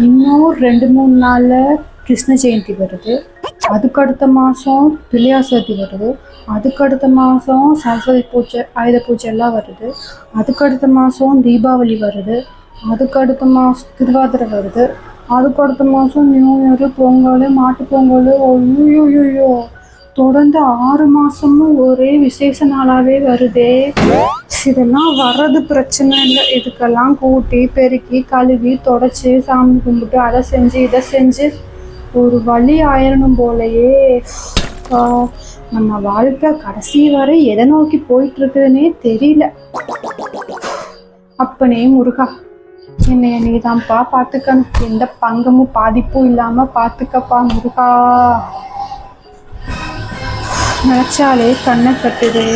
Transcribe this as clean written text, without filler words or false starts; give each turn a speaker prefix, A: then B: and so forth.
A: இன்னும் 2-3 நாளில் கிருஷ்ண ஜெயந்தி வருது. அதுக்கடுத்த மாதம் பிள்ளையார் சதுர்த்தி வருது. அதுக்கடுத்த மாதம் சரஸ்வதி பூஜை, ஆயுத பூஜை எல்லாம் வருது. அதுக்கடுத்த மாதம் தீபாவளி வருது. அதுக்கடுத்த மாதம் திருவாதிரை வருது. அதுக்கடுத்த மாதம் நியூ இயரு, பொங்கல், மாட்டு பொங்கல். ஐயோ, தொடர்ந்து 6 மாதமும் ஒரே விசேஷ நாளாகவே வருதே. இதெல்லாம் வர்றது பிரச்சனை இல்லை. இதுக்கெல்லாம் கூட்டி பெருக்கி கழுவி தொடச்சி சாமி கும்பிட்டு அதை செஞ்சு இதை செஞ்சு ஒரு வழி ஆயிரணும் போலையே. நம்ம வாழ்க்கை கடைசி வரை எதை நோக்கி போயிட்டு இருக்குதுன்னே தெரியல. அப்பனே முருகா, என்னைய நீதான்ப்பா பார்த்துக்கணும். எந்த பங்கமும் பாதிப்பும் இல்லாமல் பார்த்துக்கப்பா முருகா. நினச்சாலே கண்ணை கட்டுதே.